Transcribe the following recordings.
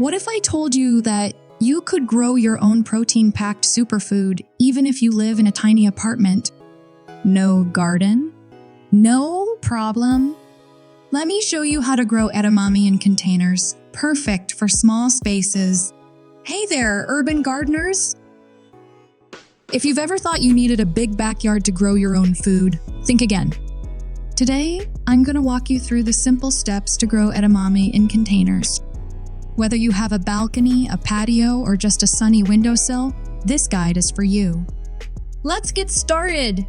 What if I told you that you could grow your own protein-packed superfood even if you live in a tiny apartment? No garden? No problem. Let me show you how to grow edamame in containers, perfect for small spaces. Hey there, urban gardeners! If you've ever thought you needed a big backyard to grow your own food, think again. Today, I'm going to walk you through the simple steps to grow edamame in containers. Whether you have a balcony, a patio, or just a sunny windowsill, this guide is for you. Let's get started!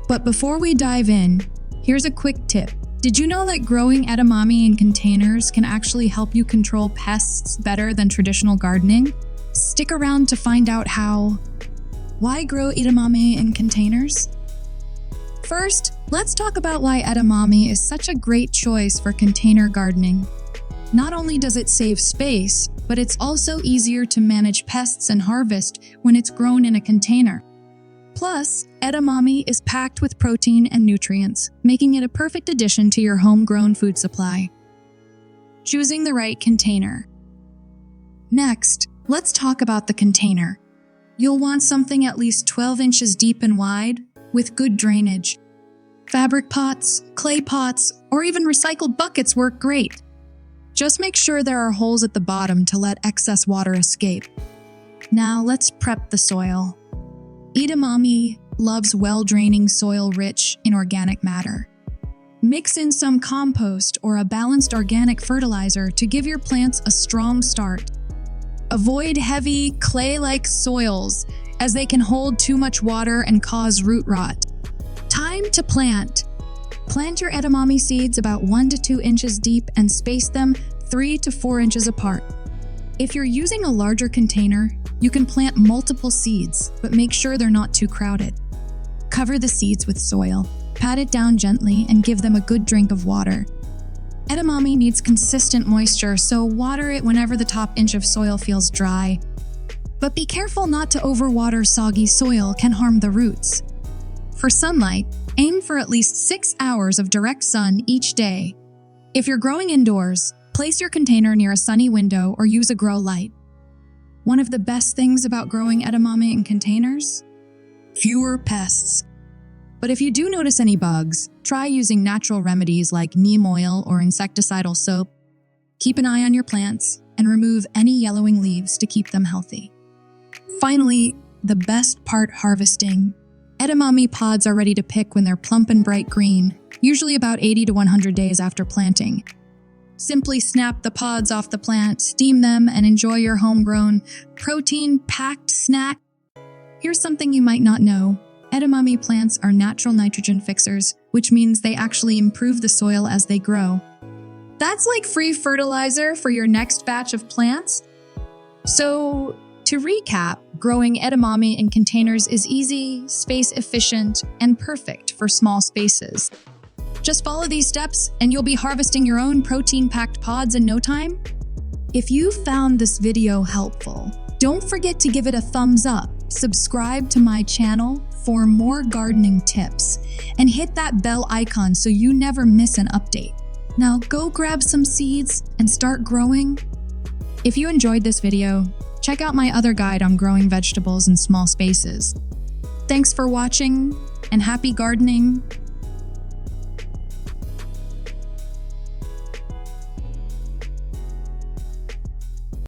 But before we dive in, here's a quick tip. Did you know that growing edamame in containers can actually help you control pests better than traditional gardening? Stick around to find out how. Why grow edamame in containers? First, let's talk about why edamame is such a great choice for container gardening. Not only does it save space, but it's also easier to manage pests and harvest when it's grown in a container. Plus, edamame is packed with protein and nutrients, making it a perfect addition to your homegrown food supply. Choosing the right container. Next, let's talk about the container. You'll want something at least 12 inches deep and wide, with good drainage. Fabric pots, clay pots, or even recycled buckets work great. Just make sure there are holes at the bottom to let excess water escape. Now let's prep the soil. Edamame loves well-draining soil rich in organic matter. Mix in some compost or a balanced organic fertilizer to give your plants a strong start. Avoid heavy, clay-like soils as they can hold too much water and cause root rot. Time to plant. Plant your edamame seeds about 1 to 2 inches deep and space them 3 to 4 inches apart. If you're using a larger container, you can plant multiple seeds, but make sure they're not too crowded. Cover the seeds with soil, pat it down gently, and give them a good drink of water. Edamame needs consistent moisture, so water it whenever the top inch of soil feels dry. But be careful not to overwater. Soggy soil can harm the roots. For sunlight, aim for at least 6 hours of direct sun each day. If you're growing indoors, place your container near a sunny window or use a grow light. One of the best things about growing edamame in containers? Fewer pests. But if you do notice any bugs, try using natural remedies like neem oil or insecticidal soap. Keep an eye on your plants and remove any yellowing leaves to keep them healthy. Finally, the best part: harvesting. Edamame pods are ready to pick when they're plump and bright green, usually about 80 to 100 days after planting. Simply snap the pods off the plant, steam them, and enjoy your homegrown, protein-packed snack. Here's something you might not know. Edamame plants are natural nitrogen fixers, which means they actually improve the soil as they grow. That's like free fertilizer for your next batch of plants. So, to recap, growing edamame in containers is easy, space-efficient, and perfect for small spaces. Just follow these steps and you'll be harvesting your own protein-packed pods in no time. If you found this video helpful, don't forget to give it a thumbs up, subscribe to my channel for more gardening tips, and hit that bell icon so you never miss an update. Now go grab some seeds and start growing. If you enjoyed this video, check out my other guide on growing vegetables in small spaces. Thanks for watching, and happy gardening!